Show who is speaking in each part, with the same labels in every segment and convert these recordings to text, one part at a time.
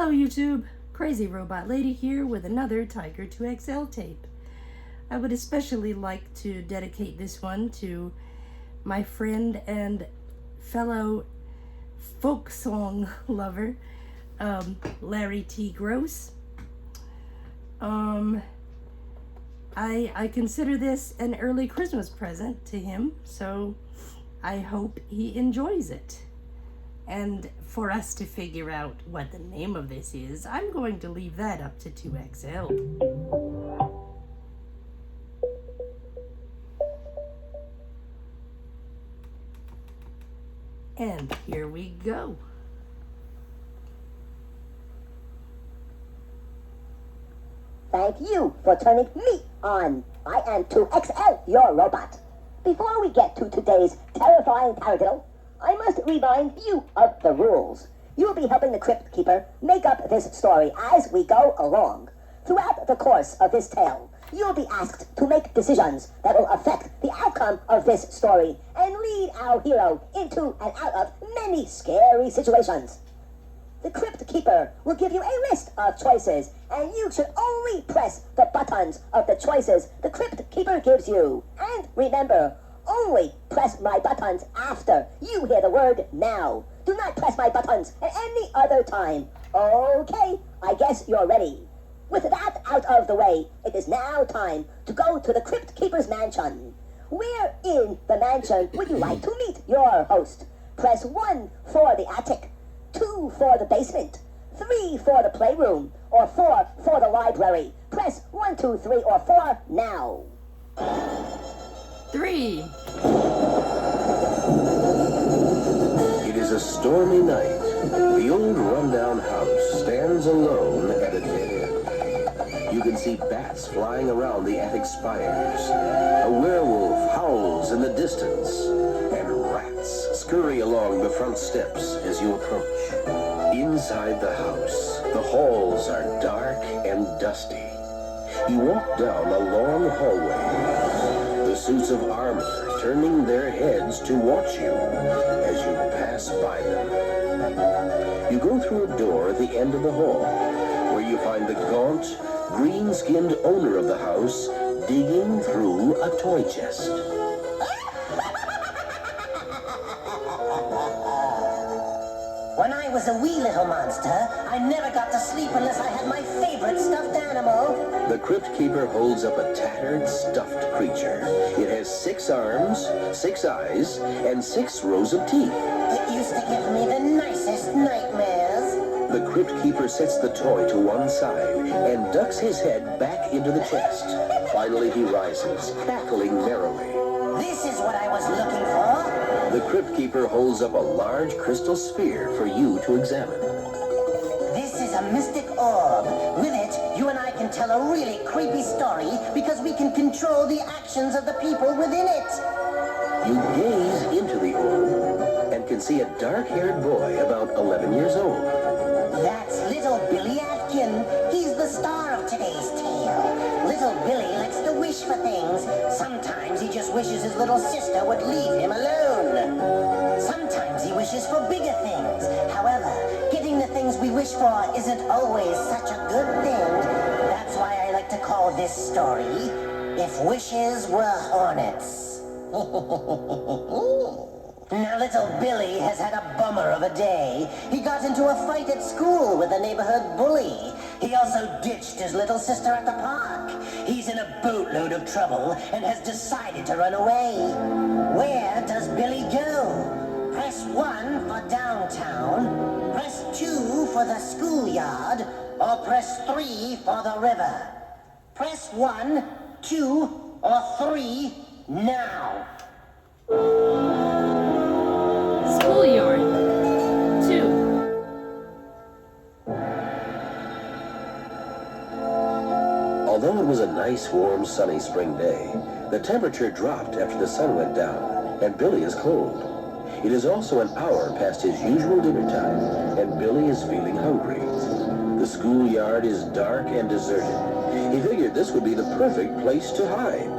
Speaker 1: Hello YouTube, Crazy Robot Lady here with another Tiger 2XL tape. I would especially like to dedicate this one to my friend and fellow folk song lover, Larry T. Gross. I consider this an early Christmas present to him, so I hope he enjoys it. And for us to figure out what the name of this is, I'm going to leave that up to 2XL. And here we go.
Speaker 2: Thank you for turning me on. I am 2XL, your robot. Before we get to today's terrifying taradiddle, I must remind you of the rules. You'll be helping the Crypt-Keeper make up this story as we go along. Throughout the course of this tale, you'll be asked to make decisions that will affect the outcome of this story and lead our hero into and out of many scary situations. The Crypt-Keeper will give you a list of choices, and you should only press the buttons of the choices the Crypt-Keeper gives you. And remember, only press my buttons after you hear the word now. Do not press my buttons at any other time. Okay, I guess you're ready. With that out of the way, it is now time to go to the Crypt-Keeper's mansion. Where in the mansion would you like to meet your host? Press 1 for the attic, 2 for the basement, 3 for the playroom, or 4 for the library. Press 1, 2, 3, or 4 now.
Speaker 1: 3.
Speaker 3: It is a stormy night. The old rundown house stands alone at a dead end. You can see bats flying around the attic spires. A werewolf howls in the distance, and rats scurry along the front steps as you approach. Inside the house, the halls are dark and dusty. You walk down a long hallway. The suits of armor turning their heads to watch you as you pass by them. You go through a door at the end of the hall, where you find the gaunt, green-skinned owner of the house digging through a toy chest.
Speaker 2: When I was a wee little monster, I never got to sleep unless I had my favorite stuffed animal.
Speaker 3: The Crypt-Keeper holds up a tattered, stuffed creature. It has 6 arms, 6 eyes, and 6 rows of teeth.
Speaker 2: It used to give me the nicest nightmares.
Speaker 3: The Crypt-Keeper sets the toy to one side and ducks his head back into the chest. Finally, he rises, cackling merrily.
Speaker 2: This is what I was looking for.
Speaker 3: The Crypt-Keeper holds up a large crystal sphere for you to examine.
Speaker 2: This is a mystic orb. With it, you and I can tell a really creepy story because we can control the actions of the people within it.
Speaker 3: You gaze into the orb and can see a dark-haired boy about 11 years old.
Speaker 2: That's little Billy Atkin. He's the star of today's tale. Little Billy likes to wish for things. Sometimes he just wishes his little sister would leave him alone. Sometimes he wishes for bigger things. However, getting the things we wish for isn't always such a good thing. That's why I like to call this story, If Wishes Were Hornets. Now, little Billy has had a bummer of a day. He got into a fight at school with a neighborhood bully. He also ditched his little sister at the park. He's in a boatload of trouble and has decided to run away. Where does Billy go? Press 1 for downtown, press 2 for the schoolyard, or press 3 for the river. Press 1, 2, or 3 now.
Speaker 1: Schoolyard. 2.
Speaker 3: Although it was a nice, warm, sunny spring day, the temperature dropped after the sun went down, and Billy is cold. It is also an hour past his usual dinner time, and Billy is feeling hungry. The schoolyard is dark and deserted. He figured this would be the perfect place to hide.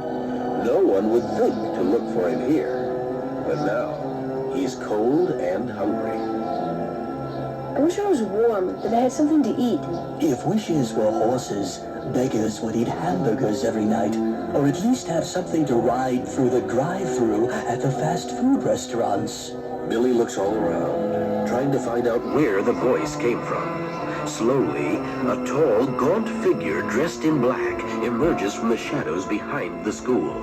Speaker 3: No one would think to look for him here. But now, he's cold and hungry.
Speaker 4: wish I was warm, that I had something to eat.
Speaker 5: If wishes were horses, beggars would eat hamburgers every night, or at least have something to ride through the drive-thru at the fast food restaurants.
Speaker 3: Billy looks all around, trying to find out where the voice came from. Slowly, a tall, gaunt figure dressed in black emerges from the shadows behind the school.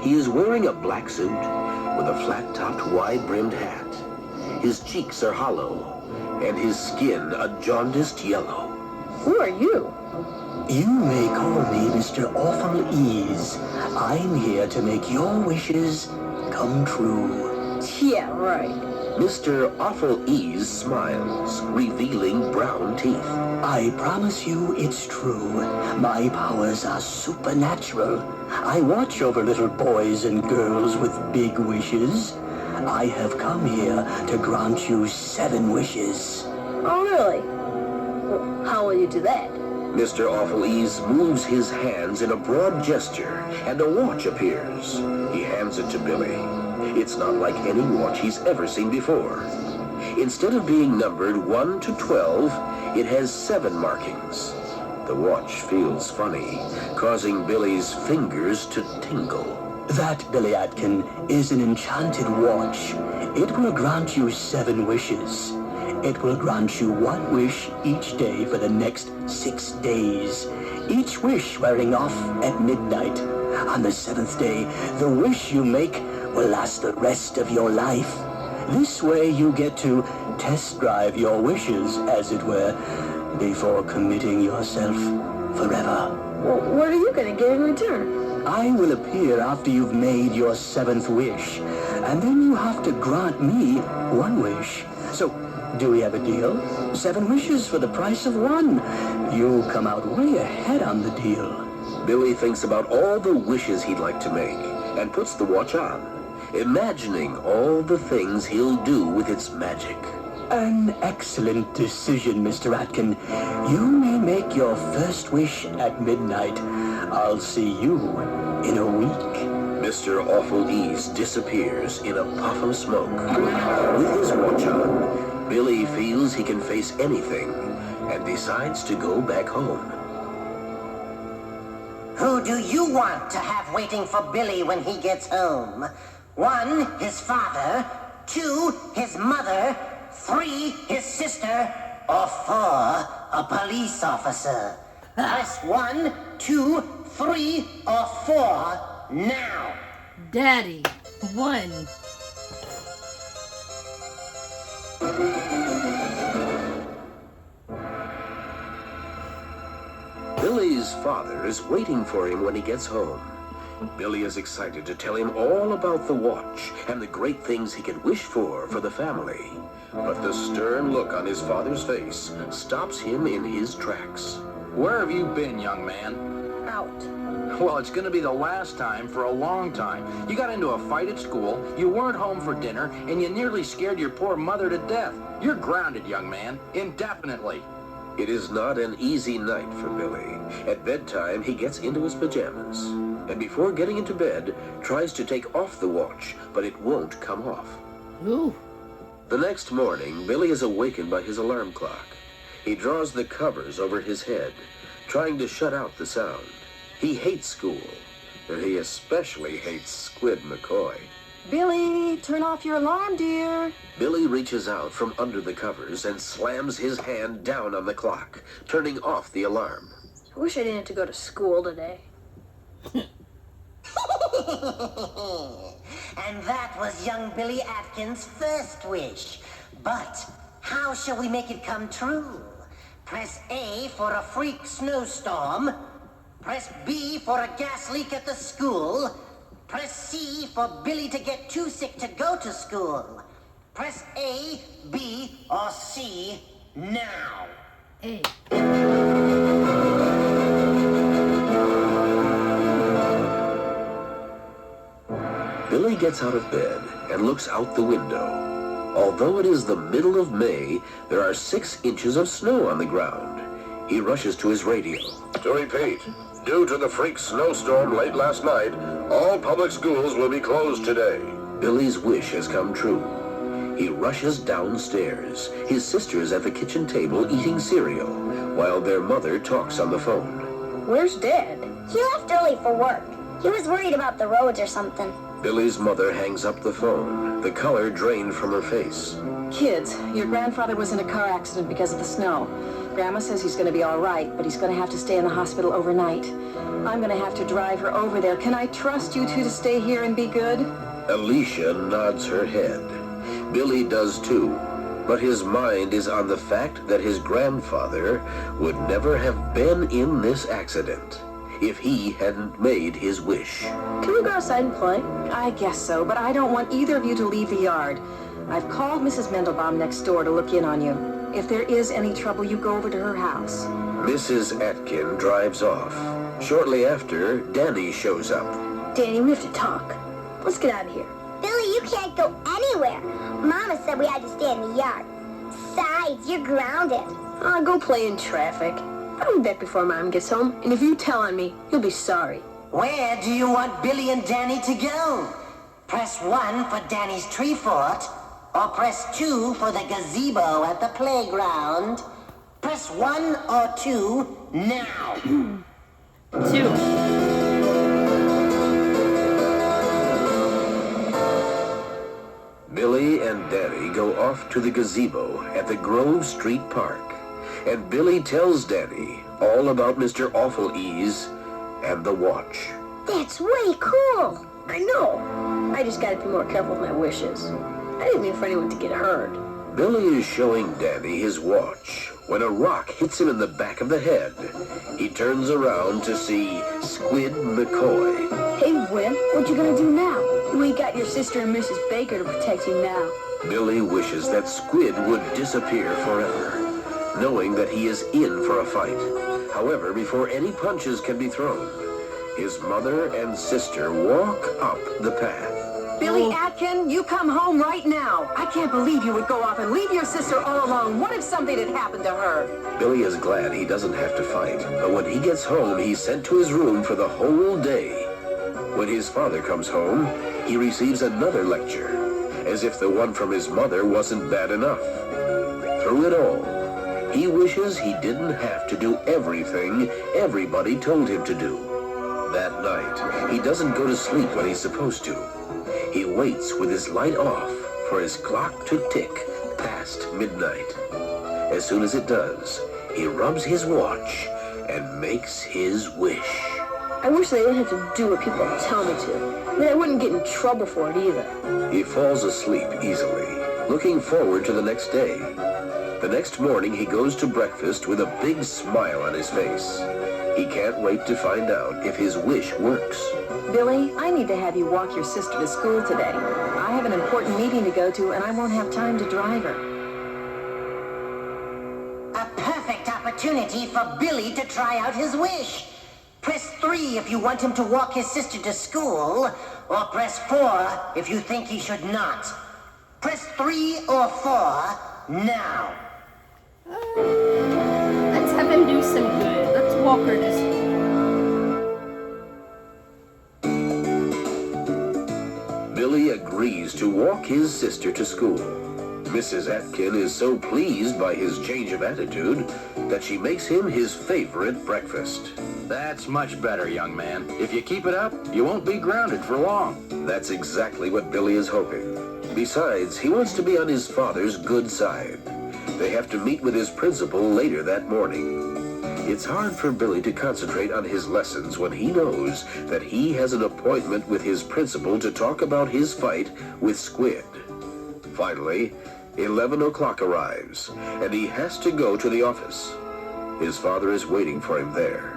Speaker 3: He is wearing a black suit with a flat-topped, wide-brimmed hat. His cheeks are hollow, and his skin a jaundiced yellow.
Speaker 4: Who are you?
Speaker 5: You may call me Mr. Awful Ease. I'm here to make your wishes come true.
Speaker 4: Yeah, right.
Speaker 3: Mr. Awful Ease smiles, revealing brown teeth.
Speaker 5: I promise you it's true. My powers are supernatural. I watch over little boys and girls with big wishes. I have come here to grant you 7 wishes.
Speaker 4: Oh, really? Well, how will you do that?
Speaker 3: Mr. Awful Ease moves his hands in a broad gesture, and a watch appears. He hands it to Billy. It's not like any watch he's ever seen before. Instead of being numbered 1 to 12, it has 7 markings. The watch feels funny, causing Billy's fingers to tingle.
Speaker 5: That, Billy Atkin, is an enchanted watch. It will grant you 7 wishes. It will grant you 1 wish each day for the next 6 days. Each wish wearing off at midnight. On the 7th day, the wish you make will last the rest of your life. This way you get to test drive your wishes, as it were, before committing yourself forever.
Speaker 4: Well, what are you going to get in return?
Speaker 5: I will appear after you've made your 7th wish, and then you have to grant me 1 wish. So, do we have a deal? 7 wishes for the price of 1. You come out way ahead on the deal.
Speaker 3: Billy thinks about all the wishes he'd like to make, and puts the watch on, imagining all the things he'll do with its magic.
Speaker 5: An excellent decision, Mr. Atkin. You may make your first wish at midnight. I'll see you in a week.
Speaker 3: Mr. Awful Ease disappears in a puff of smoke. With his watch on, Billy feels he can face anything and decides to go back home.
Speaker 2: Who do you want to have waiting for Billy when he gets home? 1, his father. 2, his mother. 3, his sister. Or 4, a police officer. Press 1, 2, 3, or 4 now.
Speaker 1: Daddy. 1.
Speaker 3: Billy's father is waiting for him when he gets home. Billy is excited to tell him all about the watch and the great things he can wish for the family. But the stern look on his father's face stops him in his tracks.
Speaker 6: Where have you been, young man?
Speaker 4: Out.
Speaker 6: Well, it's gonna be the last time for a long time. You got into a fight at school, you weren't home for dinner, and you nearly scared your poor mother to death. You're grounded, young man, indefinitely.
Speaker 3: It is not an easy night for Billy. At bedtime, he gets into his pajamas, and before getting into bed, tries to take off the watch, but it won't come off.
Speaker 1: Ooh.
Speaker 3: The next morning, Billy is awakened by his alarm clock. He draws the covers over his head, trying to shut out the sound. He hates school, and he especially hates Squid McCoy.
Speaker 4: Billy, turn off your alarm, dear.
Speaker 3: Billy reaches out from under the covers and slams his hand down on the clock, turning off the alarm.
Speaker 4: I wish I didn't have to go to school today.
Speaker 2: And that was young Billy Atkins' first wish. But how shall we make it come true? Press A for a freak snowstorm. Press B for a gas leak at the school. Press C for Billy to get too sick to go to school. Press A, B, or C now.
Speaker 1: A.
Speaker 3: Billy gets out of bed and looks out the window. Although it is the middle of May, there are 6 inches of snow on the ground. He rushes to his radio. To repeat, due to the freak snowstorm late last night, all public schools will be closed today. Billy's wish has come true. He rushes downstairs. His sister's at the kitchen table eating cereal, while their mother talks on the phone.
Speaker 4: Where's Dad?
Speaker 7: He left early for work. He was worried about the roads or something.
Speaker 3: Billy's mother hangs up the phone, the color drained from her face.
Speaker 8: Kids, your grandfather was in a car accident because of the snow. Grandma says he's going to be all right, but he's going to have to stay in the hospital overnight. I'm going to have to drive her over there. Can I trust you two to stay here and be good?
Speaker 3: Alicia nods her head. Billy does too, but his mind is on the fact that his grandfather would never have been in this accident if he hadn't made his wish.
Speaker 8: Can we go outside and play? I guess so, but I don't want either of you to leave the yard. I've called Mrs. Mendelbaum next door to look in on you. If there is any trouble, you go over to her house.
Speaker 3: Mrs. Atkin drives off. Shortly after, Danny shows up.
Speaker 4: Danny, we have to talk. Let's get out of here.
Speaker 7: Billy, you can't go anywhere. Mama said we had to stay in the yard. Besides, you're grounded.
Speaker 4: I'll go play in traffic. I'll be back before Mom gets home, and if you tell on me, you'll be sorry.
Speaker 9: Where do you want Billy and Danny to go? Press 1 for Danny's tree fort, or press 2 for the gazebo at the playground. Press 1 or 2 now.
Speaker 1: 2.
Speaker 3: Billy and Danny go off to the gazebo at the Grove Street Park, and Billy tells Danny all about Mr. Awful Ease and the watch.
Speaker 4: That's way cool. I know. I just gotta be more careful with my wishes. I didn't mean for anyone to get hurt.
Speaker 3: Billy is showing Danny his watch when a rock hits him in the back of the head. He turns around to see Squid McCoy.
Speaker 4: Hey, Win, what you gonna do now? We got your sister and Mrs. Baker to protect you now.
Speaker 3: Billy wishes that Squid would disappear forever, knowing that he is in for a fight. However, before any punches can be thrown, his mother and sister walk up the path.
Speaker 8: Billy Atkin, you come home right now. I can't believe you would go off and leave your sister all alone. What if something had happened to her?
Speaker 3: Billy is glad he doesn't have to fight, but when he gets home, he's sent to his room for the whole day. When his father comes home, he receives another lecture, as if the one from his mother wasn't bad enough. Through it all, he wishes he didn't have to do everything everybody told him to do. That night, he doesn't go to sleep when he's supposed to. He waits with his light off for his clock to tick past midnight. As soon as it does, he rubs his watch and makes his wish.
Speaker 4: I wish they didn't have to do what people tell me to. Then I wouldn't get in trouble for it either.
Speaker 3: He falls asleep easily, looking forward to the next day. The next morning, he goes to breakfast with a big smile on his face. He can't wait to find out if his wish works.
Speaker 8: Billy, I need to have you walk your sister to school today. I have an important meeting to go to, and I won't have time to drive her.
Speaker 9: A perfect opportunity for Billy to try out his wish. Press 3 if you want him to walk his sister to school, or press 4 if you think he should not. Press 3 or 4 now.
Speaker 1: Let's have him do some good. Let's walk her to school.
Speaker 3: Billy agrees to walk his sister to school. Mrs. Atkin is so pleased by his change of attitude that she makes him his favorite breakfast.
Speaker 6: That's much better, young man. If you keep it up, you won't be grounded for long.
Speaker 3: That's exactly what Billy is hoping. Besides, he wants to be on his father's good side. They have to meet with his principal later that morning. It's hard for Billy to concentrate on his lessons when he knows that he has an appointment with his principal to talk about his fight with Squid. Finally, 11 o'clock arrives, and he has to go to the office. His father is waiting for him there.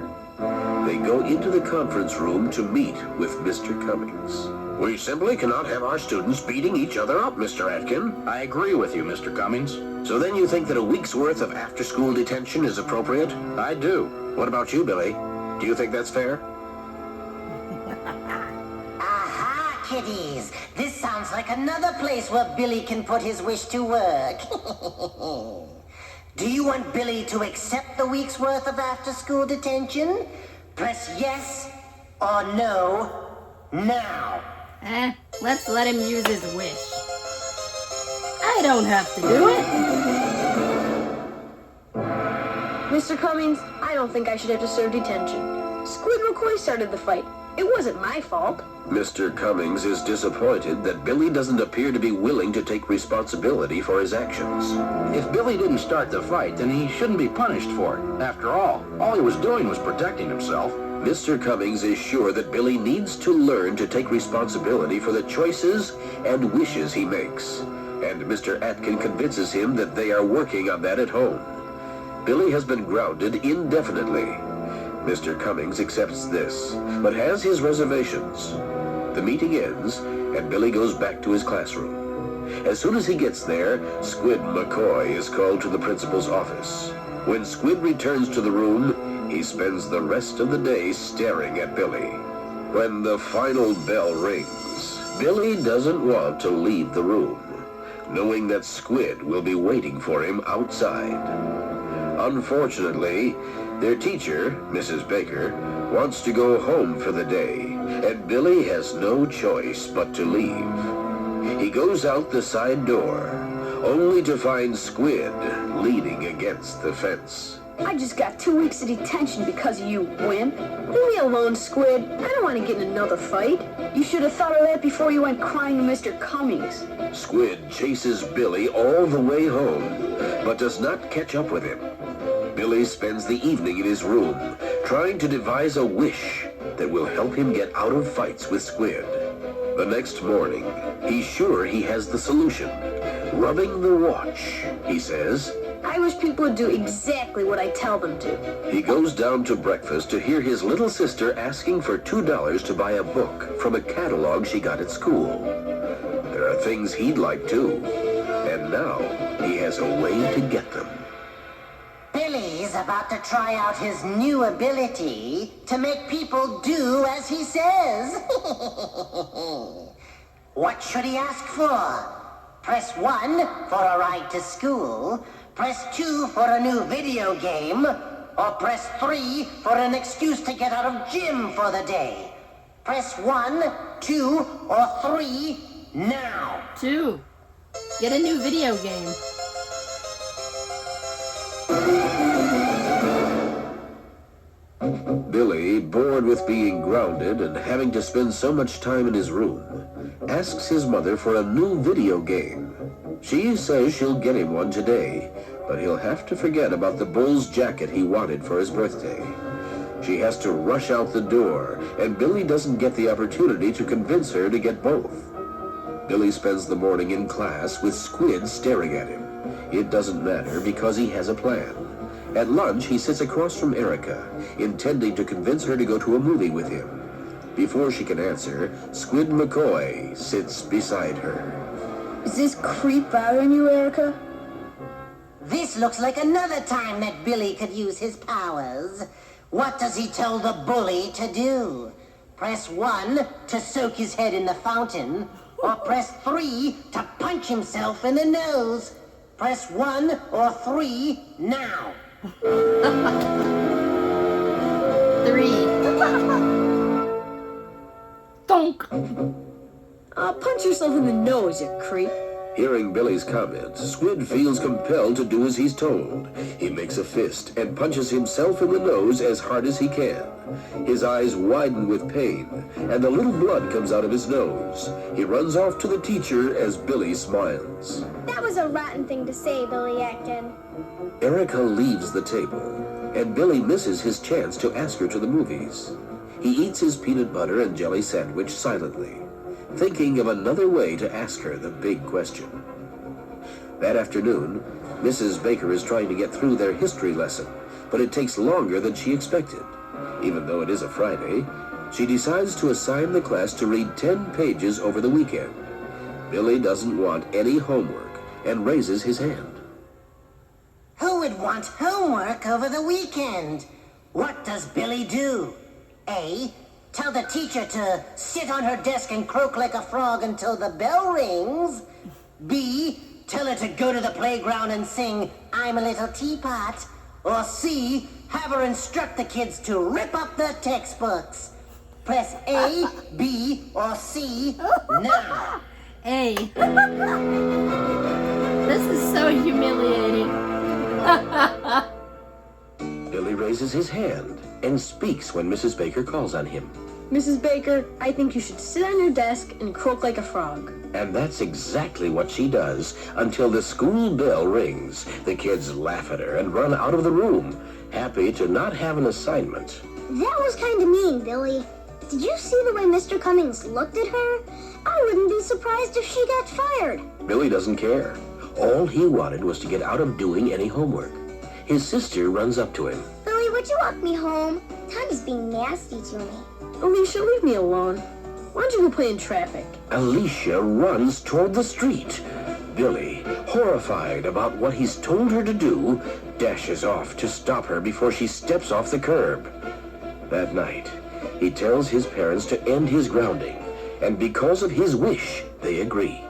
Speaker 3: They go into the conference room to meet with Mr. Cummings. We simply cannot have our students beating each other up, Mr. Atkin.
Speaker 6: I agree with you, Mr. Cummings.
Speaker 3: So then you think that a week's worth of after-school detention is appropriate?
Speaker 6: I do.
Speaker 3: What about you, Billy? Do you think that's fair?
Speaker 9: Aha, kiddies. This sounds like another place where Billy can put his wish to work. Do you want Billy to accept the week's worth of after-school detention? Press yes or no now.
Speaker 1: Let's let him use his wish. I I don't have to do it.
Speaker 4: Mr. Cummings, I don't think I should have to serve detention. Squid McCoy started the fight. It wasn't my fault.
Speaker 3: Mr. Cummings is disappointed that Billy doesn't appear to be willing to take responsibility for his actions.
Speaker 6: If Billy didn't start the fight, then he shouldn't be punished for it. After all he was doing was protecting himself.
Speaker 3: Mr. Cummings is sure that Billy needs to learn to take responsibility for the choices and wishes he makes. And Mr. Atkin convinces him that they are working on that at home. Billy has been grounded indefinitely. Mr. Cummings accepts this, but has his reservations. The meeting ends, and Billy goes back to his classroom. As soon as he gets there, Squid McCoy is called to the principal's office. When Squid returns to the room, he spends the rest of the day staring at Billy. When the final bell rings, Billy doesn't want to leave the room, knowing that Squid will be waiting for him outside. Unfortunately, their teacher, Mrs. Baker, wants to go home for the day, and Billy has no choice but to leave. He goes out the side door, only to find Squid leaning against the fence.
Speaker 4: I just got 2 weeks of detention because of you, wimp. Leave me alone, Squid. I don't want to get in another fight. You should have thought of that before you went crying to Mr. Cummings.
Speaker 3: Squid chases Billy all the way home, but does not catch up with him. Billy spends the evening in his room, trying to devise a wish that will help him get out of fights with Squid. The next morning, he's sure he has the solution. Rubbing the watch, he says.
Speaker 4: I wish people would do exactly what I tell them to.
Speaker 3: He goes down to breakfast to hear his little sister asking for $2 to buy a book from a catalog she got at school. There are things he'd like too, and now he has a way to get them.
Speaker 9: Billy's about to try out his new ability to make people do as he says. What should he ask for? Press 1 for a ride to school, press 2 for a new video game, or press 3 for an excuse to get out of gym for the day. Press 1, 2, or 3 now.
Speaker 1: 2. Get a new video game.
Speaker 3: Billy, bored with being grounded and having to spend so much time in his room, asks his mother for a new video game. She says she'll get him one today, but he'll have to forget about the bull's jacket he wanted for his birthday. She has to rush out the door, and Billy doesn't get the opportunity to convince her to get both. Billy spends the morning in class with Squid staring at him. It doesn't matter because he has a plan. At lunch, he sits across from Erica, intending to convince her to go to a movie with him. Before she can answer, Squid McCoy sits beside her.
Speaker 4: Is this creep bothering you, Erica?
Speaker 9: This looks like another time that Billy could use his powers. What does he tell the bully to do? Press 1 to soak his head in the fountain, or press 3 to punch himself in the nose. Press 1 or 3 now.
Speaker 1: 3. Donk.
Speaker 4: Punch yourself in the nose, you creep.
Speaker 3: Hearing Billy's comments, Squid feels compelled to do as he's told. He makes a fist and punches himself in the nose as hard as he can. His eyes widen with pain, and a little blood comes out of his nose. He runs off to the teacher as Billy smiles.
Speaker 7: That was a rotten thing to say, Billy Atkin.
Speaker 3: Erica leaves the table, and Billy misses his chance to ask her to the movies. He eats his peanut butter and jelly sandwich silently, thinking of another way to ask her the big question. That afternoon, Mrs. Baker is trying to get through their history lesson, but it takes longer than she expected. Even though it is a Friday, she decides to assign the class to read 10 pages over the weekend. Billy doesn't want any homework and raises his hand.
Speaker 9: Who would want homework over the weekend? What does Billy do? A, tell the teacher to sit on her desk and croak like a frog until the bell rings. B, tell her to go to the playground and sing I'm a Little Teapot. Or C, have her instruct the kids to rip up their textbooks. Press A, B, or C now.
Speaker 1: A. This is so humiliating.
Speaker 3: Billy raises his hand and speaks when Mrs. Baker calls on him.
Speaker 4: Mrs. Baker, I think you should sit on your desk and croak like a frog.
Speaker 3: And that's exactly what she does until the school bell rings. The kids laugh at her and run out of the room, happy to not have an assignment.
Speaker 7: That was kind of mean, Billy. Did you see the way Mr. Cummings looked at her? I wouldn't be surprised if she got fired.
Speaker 3: Billy doesn't care. All he wanted was to get out of doing any homework. His sister runs up to him.
Speaker 7: Billy, would you walk me home? Tommy's being nasty to me.
Speaker 4: Alicia, leave me alone. Why don't you go play in traffic?
Speaker 3: Alicia runs toward the street. Billy, horrified about what he's told her to do, dashes off to stop her before she steps off the curb. That night, he tells his parents to end his grounding, and because of his wish, they agree.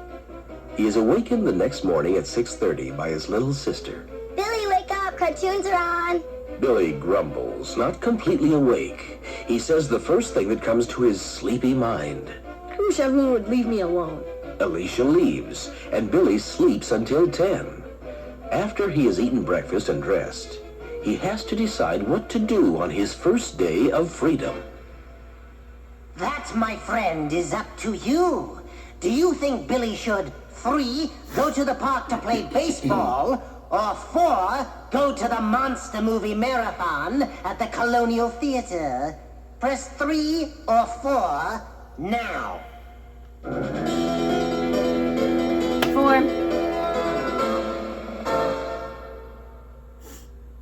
Speaker 3: He is awakened the next morning at 6:30 by his little sister.
Speaker 7: Billy, wake up! Cartoons are on!
Speaker 3: Billy grumbles, not completely awake. He says the first thing that comes to his sleepy mind.
Speaker 4: I wish everyone would leave me alone.
Speaker 3: Alicia leaves, and Billy sleeps until 10. After he has eaten breakfast and dressed, he has to decide what to do on his first day of freedom.
Speaker 9: That, my friend, is up to you. Do you think Billy should 3, go to the park to play baseball, or 4, go to the monster movie marathon at the Colonial Theater? Press 3 or 4 now.
Speaker 1: 4.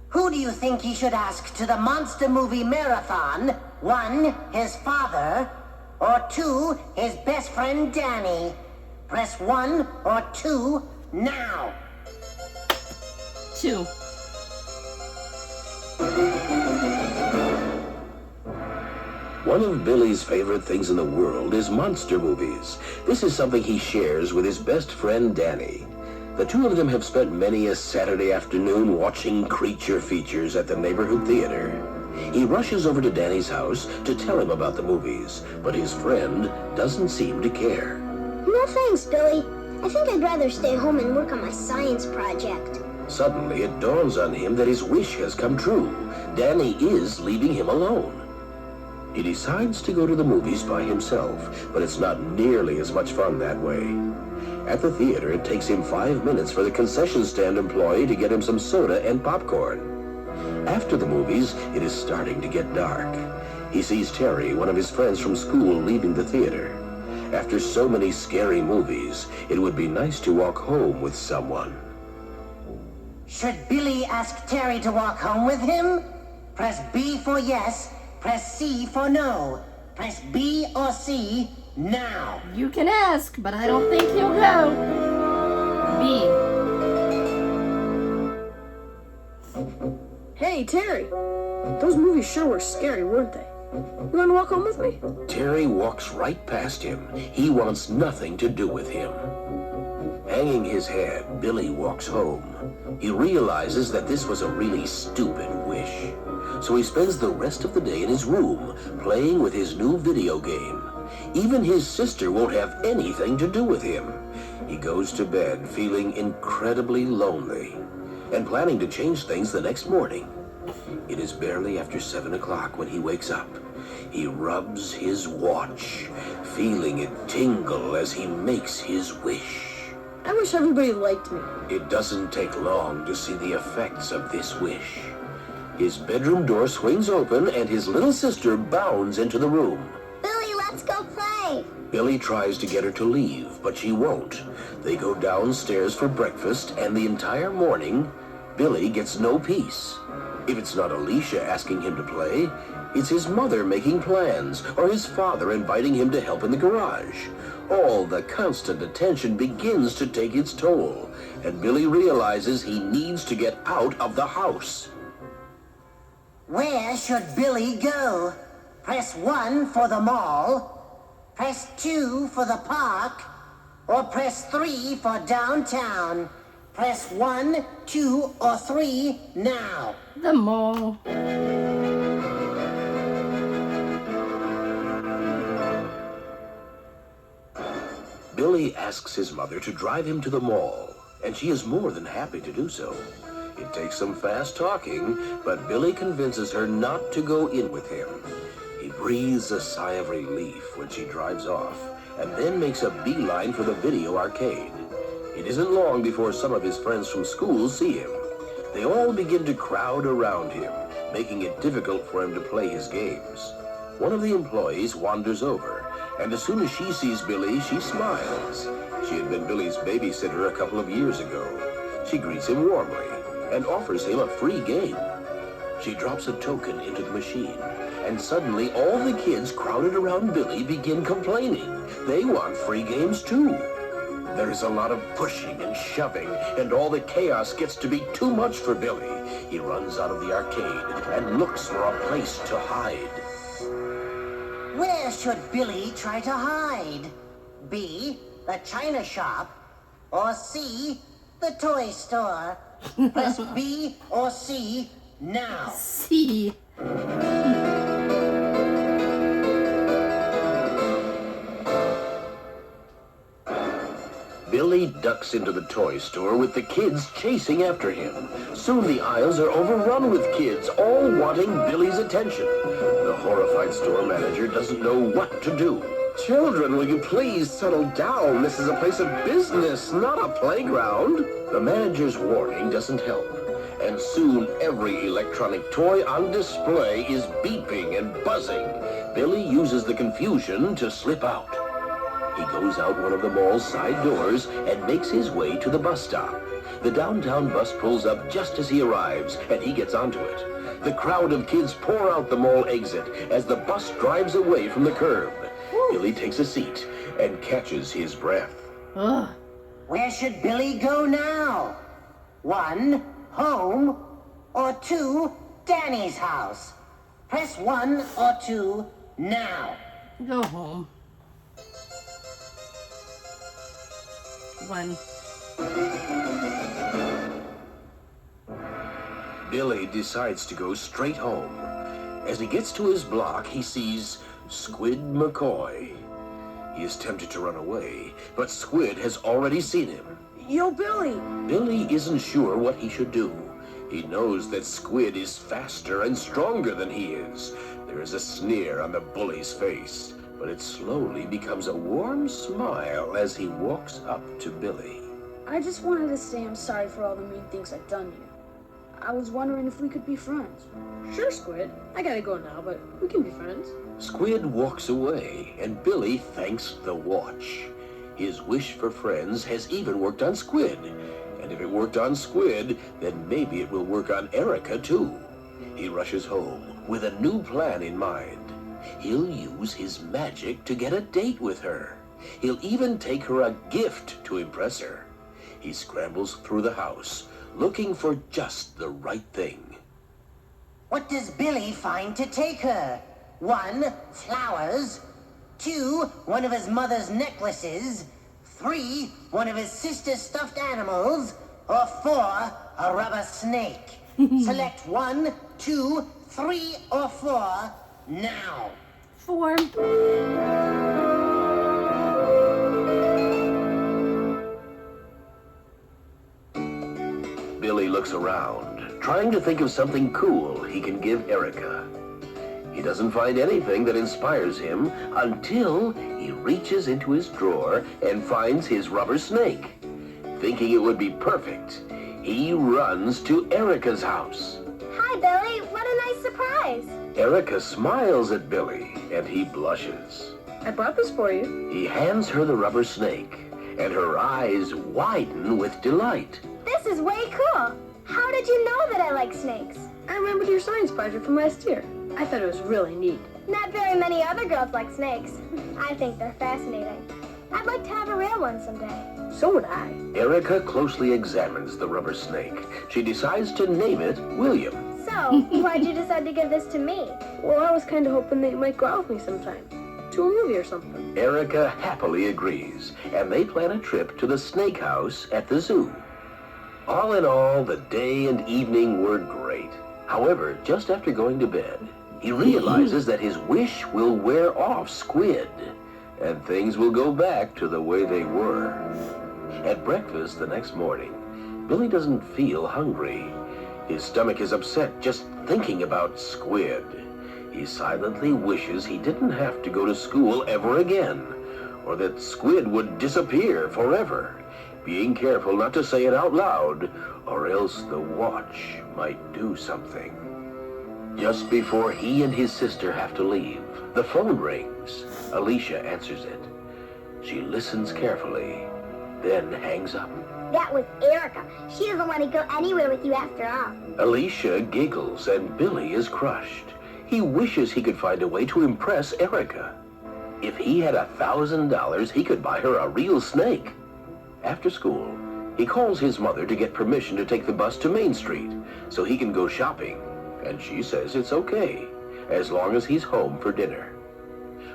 Speaker 9: Who do you think he should ask to the monster movie marathon? 1, his father, or 2, his best friend Danny. Press 1 or 2 now.
Speaker 1: 2.
Speaker 3: One of Billy's favorite things in the world is monster movies. This is something he shares with his best friend Danny. The two of them have spent many a Saturday afternoon watching creature features at the neighborhood theater. He rushes over to Danny's house to tell him about the movies, but his friend doesn't seem to care.
Speaker 7: No thanks, Billy. I think I'd rather stay home and work on my science project.
Speaker 3: Suddenly, it dawns on him that his wish has come true. Danny is leaving him alone. He decides to go to the movies by himself, but it's not nearly as much fun that way. At the theater, it takes him 5 minutes for the concession stand employee to get him some soda and popcorn. After the movies, it is starting to get dark. He sees Terry, one of his friends from school, leaving the theater. After so many scary movies, it would be nice to walk home with someone.
Speaker 9: Should Billy ask Terry to walk home with him? Press B for yes, press C for no. Press B or C now.
Speaker 1: You can ask, but I don't think he'll go. B.
Speaker 4: Hey, Terry. Those movies sure were scary, weren't they? You want to walk home with me?
Speaker 3: Terry walks right past him. He wants nothing to do with him. Hanging his head, Billy walks home. He realizes that this was a really stupid wish. So he spends the rest of the day in his room, playing with his new video game. Even his sister won't have anything to do with him. He goes to bed feeling incredibly lonely and planning to change things the next morning. It is barely after 7 o'clock when he wakes up. He rubs his watch, feeling it tingle as he makes his wish.
Speaker 4: I wish everybody liked me.
Speaker 3: It doesn't take long to see the effects of this wish. His bedroom door swings open and his little sister bounds into the room.
Speaker 7: Billy, let's go play.
Speaker 3: Billy tries to get her to leave, but she won't. They go downstairs for breakfast, and the entire morning, Billy gets no peace. If it's not Alicia asking him to play, it's his mother making plans, or his father inviting him to help in the garage. All the constant attention begins to take its toll, and Billy realizes he needs to get out of the house.
Speaker 9: Where should Billy go? Press 1 for the mall, press 2 for the park, or press 3 for downtown. Press 1, 2, or 3 now.
Speaker 1: The mall.
Speaker 3: Billy asks his mother to drive him to the mall, and she is more than happy to do so. It takes some fast talking, but Billy convinces her not to go in with him. He breathes a sigh of relief when she drives off, and then makes a beeline for the video arcade. It isn't long before some of his friends from school see him. They all begin to crowd around him, making it difficult for him to play his games. One of the employees wanders over, and as soon as she sees Billy, she smiles. She had been Billy's babysitter a couple of years ago. She greets him warmly and offers him a free game. She drops a token into the machine, and suddenly all the kids crowded around Billy begin complaining. They want free games too. There is a lot of pushing and shoving, and all the chaos gets to be too much for Billy. He runs out of the arcade and looks for a place to hide.
Speaker 9: Where should Billy try to hide? B, the china shop, or C, the toy store? Press B or C now.
Speaker 1: C.
Speaker 3: Billy ducks into the toy store with the kids chasing after him. Soon the aisles are overrun with kids, all wanting Billy's attention. The horrified store manager doesn't know what to do. Children, will you please settle down? This is a place of business, not a playground. The manager's warning doesn't help, and soon every electronic toy on display is beeping and buzzing. Billy uses the confusion to slip out. He goes out one of the mall's side doors and makes his way to the bus stop. The downtown bus pulls up just as he arrives, and he gets onto it. The crowd of kids pour out the mall exit as the bus drives away from the curb. Billy takes a seat and catches his breath.
Speaker 1: Ugh.
Speaker 9: Where should Billy go now? 1, home, or 2, Danny's house. Press 1 or 2 now.
Speaker 1: Go home. 1.
Speaker 3: Billy decides to go straight home. As he gets to his block, he sees Squid McCoy. He is tempted to run away, but Squid has already seen him.
Speaker 4: Yo, Billy!
Speaker 3: Billy isn't sure what he should do. He knows that Squid is faster and stronger than he is. There is a sneer on the bully's face, but it slowly becomes a warm smile as he walks up to Billy.
Speaker 4: I just wanted to say I'm sorry for all the mean things I've done to you. I was wondering if we could be friends. Sure, Squid. I gotta go now, but we can be friends.
Speaker 3: Squid walks away, and Billy thanks the watch. His wish for friends has even worked on Squid. And if it worked on Squid, then maybe it will work on Erica, too. He rushes home with a new plan in mind. He'll use his magic to get a date with her. He'll even take her a gift to impress her. He scrambles through the house, looking for just the right thing.
Speaker 9: What does Billy find to take her? 1, flowers. 2, one of his mother's necklaces. 3, one of his sister's stuffed animals. Or 4, a rubber snake. Select 1, 2, 3, or 4 now.
Speaker 1: 4.
Speaker 3: Billy looks around, trying to think of something cool he can give Erica. He doesn't find anything that inspires him until he reaches into his drawer and finds his rubber snake. Thinking it would be perfect, he runs to Erica's house.
Speaker 7: Hi, Billy. What a nice surprise.
Speaker 3: Erica smiles at Billy, and he blushes.
Speaker 4: I brought this for you.
Speaker 3: He hands her the rubber snake, and her eyes widen with delight.
Speaker 7: This is way cool. How did you know that I like snakes?
Speaker 4: I remembered your science project from last year. I thought it was really neat.
Speaker 7: Not very many other girls like snakes. I think they're fascinating. I'd like to have a real one someday.
Speaker 4: So would I.
Speaker 3: Erica closely examines the rubber snake. She decides to name it William.
Speaker 7: So, why'd you decide to give this to me?
Speaker 4: Well, I was kind of hoping that you might go out with me sometime. To a movie or something.
Speaker 3: Erica happily agrees, and they plan a trip to the snake house at the zoo. All in all, the day and evening were great. However, just after going to bed, he realizes that his wish will wear off Squid. and things will go back to the way they were. At breakfast the next morning, Billy doesn't feel hungry. His stomach is upset just thinking about squid. He silently wishes he didn't have to go to school ever again, or that squid would disappear forever, being careful not to say it out loud, or else the watch might do something. Just before he and his sister have to leave, the phone rings. Alicia answers it. She listens carefully, then hangs up.
Speaker 7: That was Erica. She doesn't want to go anywhere with you after all.
Speaker 3: Alicia giggles and Billy is crushed. He wishes he could find a way to impress Erica. If he had $1,000, he could buy her a real snake. After school, he calls his mother to get permission to take the bus to Main Street so he can go shopping, and she says it's okay, as long as he's home for dinner.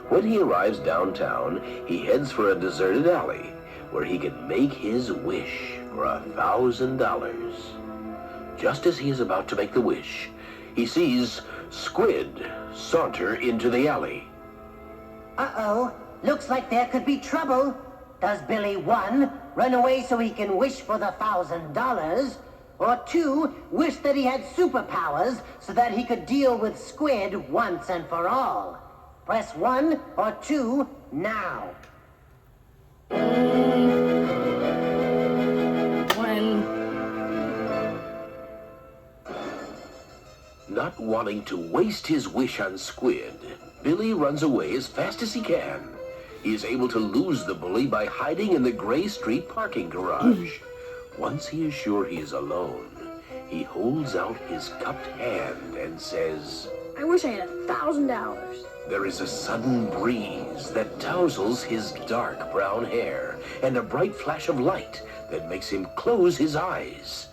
Speaker 3: When he arrives downtown, he heads for a deserted alley where he can make his wish for $1,000. Just as he is about to make the wish, he sees Squid saunter into the alley.
Speaker 9: Uh-oh, looks like there could be trouble. Does Billy 1, run away so he can wish for the $1,000? Or 2, wish that he had superpowers so that he could deal with Squid once and for all? Press 1 or 2 now.
Speaker 3: Not wanting to waste his wish on Squid, Billy runs away as fast as he can. He is able to lose the bully by hiding in the Gray Street parking garage. Once he is sure he is alone, he holds out his cupped hand and says,
Speaker 4: I wish I had $1,000.
Speaker 3: There is a sudden breeze that touzles his dark brown hair and a bright flash of light that makes him close his eyes.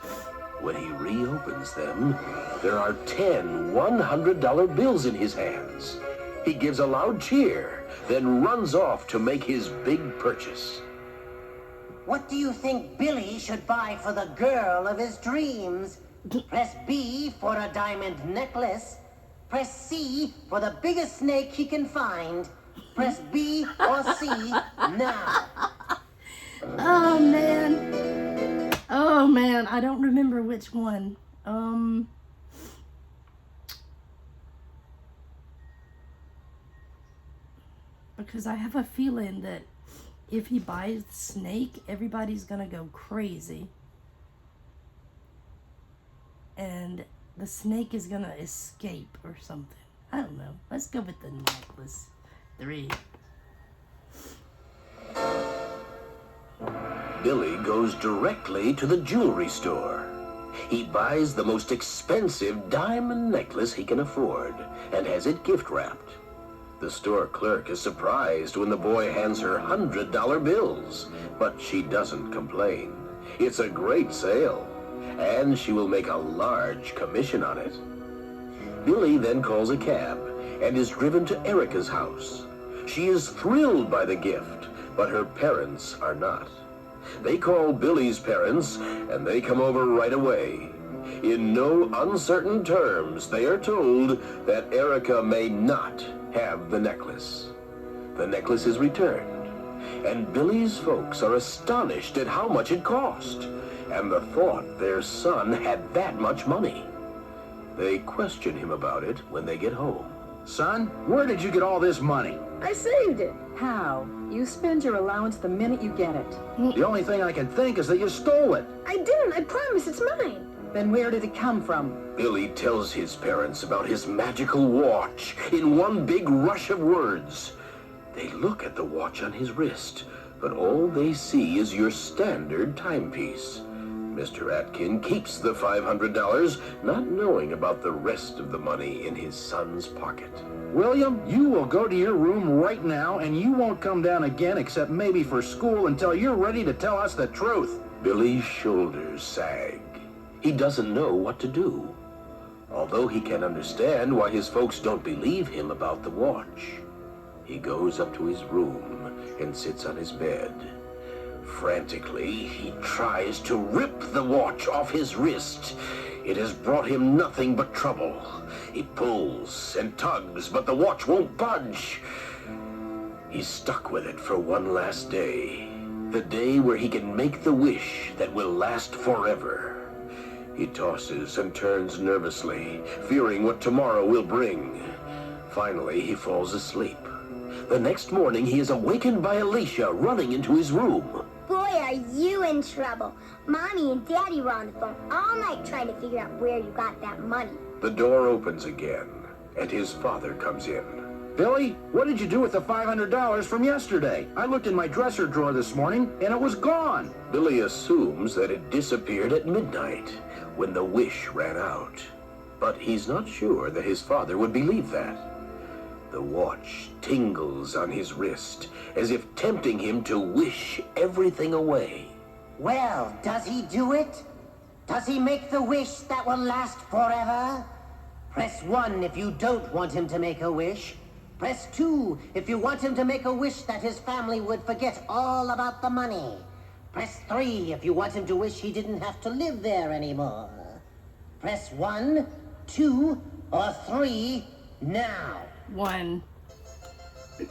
Speaker 3: When he reopens them, there are 10 $100 bills in his hands. He gives a loud cheer, then runs off to make his big purchase.
Speaker 9: What do you think Billy should buy for the girl of his dreams? Press B for a diamond necklace. Press C for the biggest snake he can find. Press B or C now.
Speaker 1: Oh, man. Oh, man. I don't remember which one. Because I have a feeling that if he buys the snake, everybody's gonna go crazy. And the snake is gonna escape or something. I don't know. Let's go with the necklace. 3.
Speaker 3: Billy goes directly to the jewelry store. He buys the most expensive diamond necklace he can afford and has it gift wrapped. The store clerk is surprised when the boy hands her $100 bills, but she doesn't complain. It's a great sale, and she will make a large commission on it. Billy then calls a cab and is driven to Erica's house. She is thrilled by the gift, but her parents are not. They call Billy's parents, and they come over right away. In no uncertain terms, they are told that Erica may not have the necklace. The necklace is returned, and Billy's folks are astonished at how much it cost, and the thought their son had that much money. They question him about it when they get home.
Speaker 6: Son, where did you get all this money?
Speaker 4: I saved it.
Speaker 8: How? You spend your allowance the minute you get it.
Speaker 6: The only thing I can think is that you stole it.
Speaker 4: I didn't. I promise it's mine.
Speaker 8: Then where did it come from?
Speaker 3: Billy tells his parents about his magical watch in one big rush of words. They look at the watch on his wrist, but all they see is your standard timepiece. Mr. Atkin keeps the $500, not knowing about the rest of the money in his son's pocket.
Speaker 6: William, you will go to your room right now, and you won't come down again except maybe for school until you're ready to tell us the truth.
Speaker 3: Billy's shoulders sag. He doesn't know what to do, although he can understand why his folks don't believe him about the watch. He goes up to his room and sits on his bed. Frantically, he tries to rip the watch off his wrist. It has brought him nothing but trouble. He pulls and tugs, but the watch won't budge. He's stuck with it for one last day. The day where he can make the wish that will last forever. He tosses and turns nervously, fearing what tomorrow will bring. Finally, he falls asleep. The next morning, he is awakened by Alicia running into his room.
Speaker 7: Boy, are you in trouble. Mommy and Daddy were on the phone all night trying to figure out where you got that money.
Speaker 3: The door opens again, and his father comes in.
Speaker 6: Billy, what did you do with the $500 from yesterday? I looked in my dresser drawer this morning, and it was gone.
Speaker 3: Billy assumes that it disappeared at midnight, when the wish ran out. But he's not sure that his father would believe that. The watch tingles on his wrist, as if tempting him to wish everything away.
Speaker 9: Well, does he do it? Does he make the wish that will last forever? Press 1 if you don't want him to make a wish. Press 2 if you want him to make a wish that his family would forget all about the money. Press 3 if you want him to wish he didn't have to live there anymore. Press 1, 2, or 3 now.
Speaker 1: 1.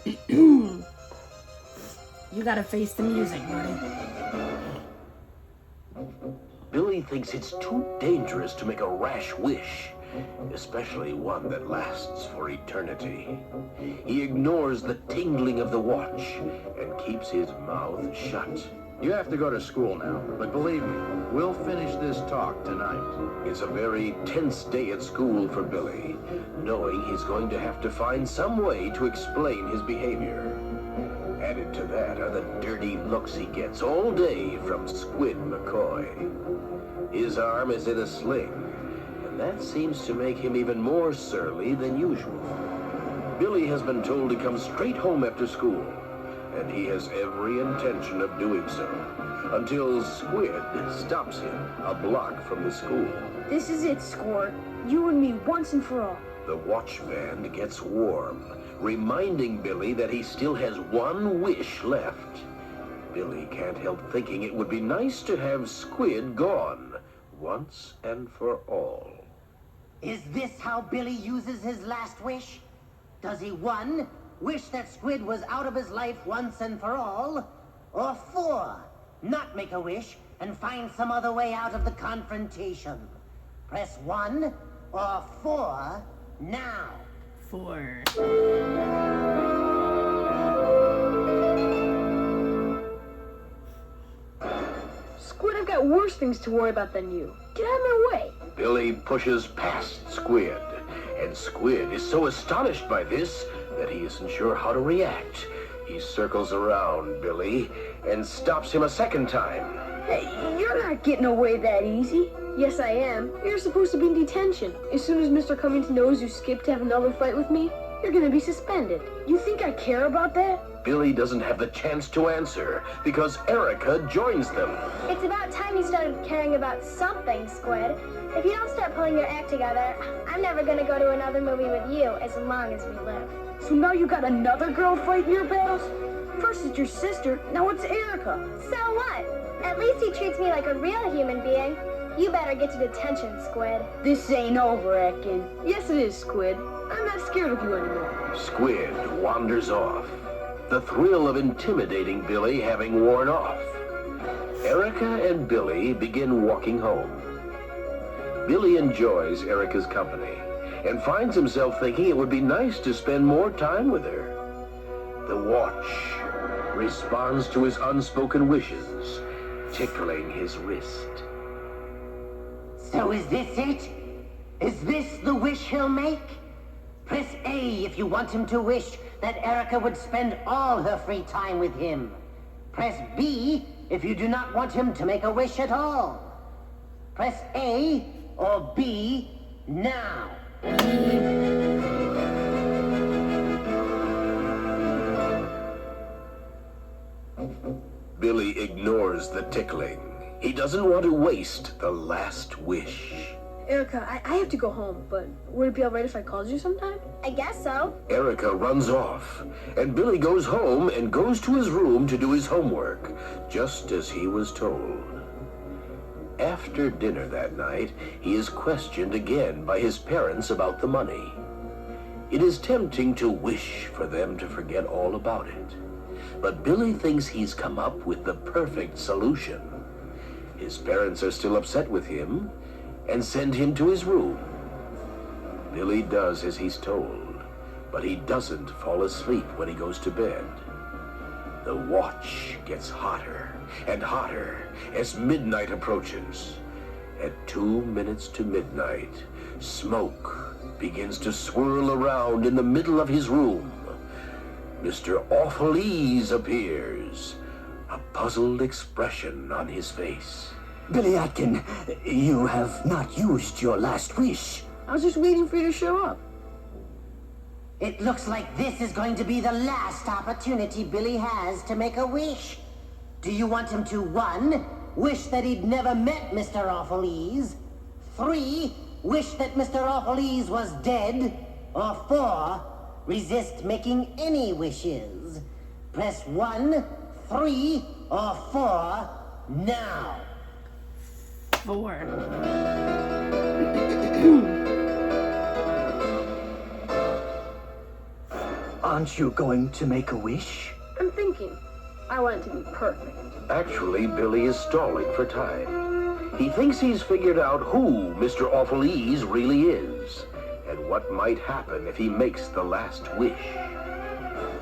Speaker 1: You gotta face the music, buddy.
Speaker 3: Billy thinks it's too dangerous to make a rash wish, especially one that lasts for eternity. He ignores the tingling of the watch and keeps his mouth shut.
Speaker 6: You have to go to school now, but believe me, we'll finish this talk tonight.
Speaker 3: It's a very tense day at school for Billy, knowing he's going to have to find some way to explain his behavior. Added to that are the dirty looks he gets all day from Squid McCoy. His arm is in a sling, and that seems to make him even more surly than usual. Billy has been told to come straight home after school, and he has every intention of doing so, until Squid stops him a block from the school.
Speaker 4: This is it, Squirt. You and me once and for all.
Speaker 3: The watch band gets warm, reminding Billy that he still has one wish left. Billy can't help thinking it would be nice to have Squid gone, once and for all.
Speaker 9: Is this how Billy uses his last wish? Does he 1, wish that Squid was out of his life once and for all? Or 4, not make a wish and find some other way out of the confrontation? Press 1 or 4 now.
Speaker 1: 4.
Speaker 4: Squid, I've got worse things to worry about than you. Get out of my way.
Speaker 3: Billy pushes past Squid, and Squid is so astonished by this that he isn't sure how to react. He circles around Billy and stops him a second time.
Speaker 4: Hey, you're not getting away that easy. Yes, I am. You're supposed to be in detention. As soon as Mr. Cummings knows you skipped to have another fight with me, you're gonna be suspended. You think I care about that?
Speaker 3: Billy doesn't have the chance to answer because Erica joins them.
Speaker 7: It's about time you started caring about something, Squid. If you don't start pulling your act together, I'm never gonna go to another movie with you as long as we live.
Speaker 4: So now you got another girl fighting your battles? First it's your sister, now it's Erica.
Speaker 7: So what? At least he treats me like a real human being. You better get to detention, Squid.
Speaker 4: This ain't over, Atkin. Yes, it is, Squid. I'm not scared of you anymore.
Speaker 3: Squid wanders off, the thrill of intimidating Billy having worn off. Erica and Billy begin walking home. Billy enjoys Erica's company and finds himself thinking it would be nice to spend more time with her. The watch responds to his unspoken wishes, tickling his wrist.
Speaker 9: So is this it? Is this the wish he'll make? Press A if you want him to wish that Erica would spend all her free time with him. Press B if you do not want him to make a wish at all. Press A or B now.
Speaker 3: Billy ignores the tickling. He doesn't want to waste the last wish.
Speaker 4: Erica, I have to go home, but would it be alright if I called you sometime?
Speaker 7: I guess so.
Speaker 3: Erica runs off, and Billy goes home and goes to his room to do his homework, just as he was told. After dinner that night, he is questioned again by his parents about the money. It is tempting to wish for them to forget all about it. But Billy thinks he's come up with the perfect solution. His parents are still upset with him and send him to his room. Billy does as he's told, but he doesn't fall asleep when he goes to bed. The watch gets hotter and hotter as midnight approaches. At 2 minutes to midnight, smoke begins to swirl around in the middle of his room. Mr. Awful Ease appears, a puzzled expression on his face.
Speaker 5: Billy Atkin, you have not used your last wish.
Speaker 4: I was just waiting for you to show up.
Speaker 9: It looks like this is going to be the last opportunity Billy has to make a wish. Do you want him to 1, wish that he'd never met Mr. Awful Ease? 3, wish that Mr. Awful Ease was dead? Or 4, resist making any wishes? Press 1, 3, or 4 now.
Speaker 1: 4.
Speaker 5: Aren't you going to make a wish?
Speaker 4: I'm thinking. I want it to be perfect.
Speaker 3: Actually, Billy is stalling for time. He thinks he's figured out who Mr. Awful Ease really is, and what might happen if he makes the last wish.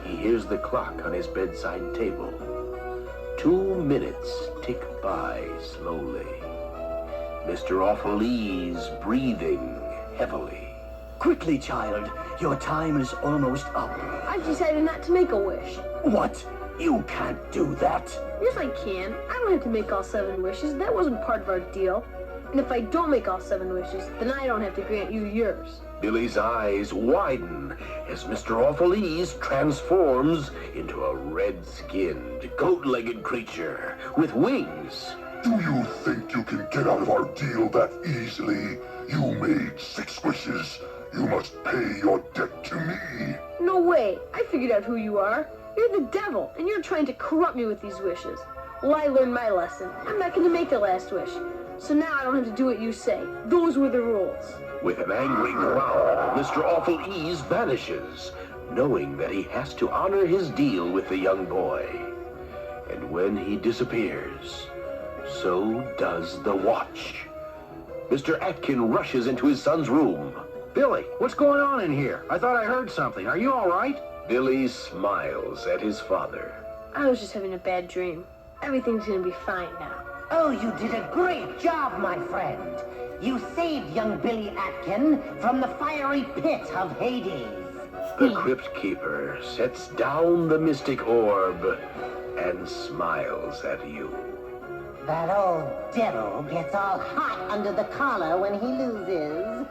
Speaker 3: He hears the clock on his bedside table. 2 minutes tick by slowly. Mr. Awful Ease breathing heavily.
Speaker 5: Quickly, child. Your time is almost up.
Speaker 4: I've decided not to make a wish.
Speaker 5: What? You can't do that.
Speaker 4: Yes, I can. I don't have to make all 7 wishes. That wasn't part of our deal. And if I don't make all 7 wishes, then I don't have to grant you yours.
Speaker 3: Billy's eyes widen as Mr. Awful Ease transforms into a red-skinned, goat-legged creature with wings.
Speaker 10: Do you think you can get out of our deal that easily? You made 6 wishes. You must pay your debt to me.
Speaker 4: No way. I figured out who you are. You're the devil, and you're trying to corrupt me with these wishes. Well, I learned my lesson. I'm not going to make the last wish. So now I don't have to do what you say. Those were the rules.
Speaker 3: With an angry growl, Mr. Awful Ease vanishes, knowing that he has to honor his deal with the young boy. And when he disappears, so does the watch. Mr. Atkin rushes into his son's room.
Speaker 6: Billy, what's going on in here? I thought I heard something. Are you all right?
Speaker 3: Billy smiles at his father.
Speaker 4: I was just having a bad dream. Everything's going to be fine now.
Speaker 9: Oh, you did a great job, my friend. You saved young Billy Atkin from the fiery pit of Hades.
Speaker 3: The Crypt-Keeper sets down the mystic orb and smiles at you.
Speaker 9: That old devil gets all hot under the collar when he loses.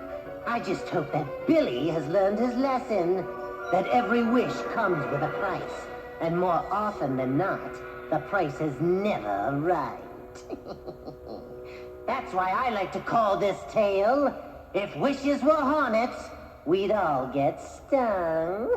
Speaker 9: I just hope that Billy has learned his lesson. That every wish comes with a price. And more often than not, the price is never right. That's why I like to call this tale, If Wishes Were Hornets, We'd All Get Stung.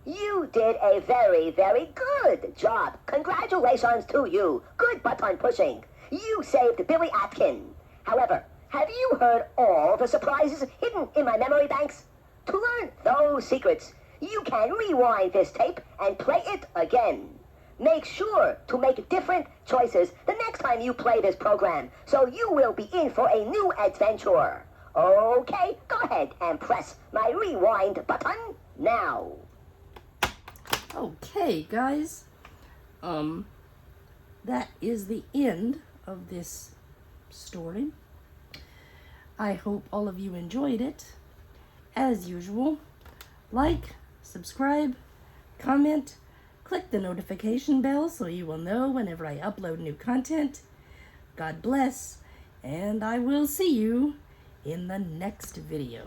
Speaker 2: You did a very, very good job. Congratulations to you. Good button pushing. You saved Billy Atkin. However, have you heard all the surprises hidden in my memory banks? To learn those secrets, you can rewind this tape and play it again. Make sure to make different choices the next time you play this program, so you will be in for a new adventure. Okay, go ahead and press my rewind button now.
Speaker 1: Okay, guys. That is the end of this story. I hope all of you enjoyed it. As usual, like, subscribe, comment, click the notification bell so you will know whenever I upload new content. God bless, and I will see you in the next video.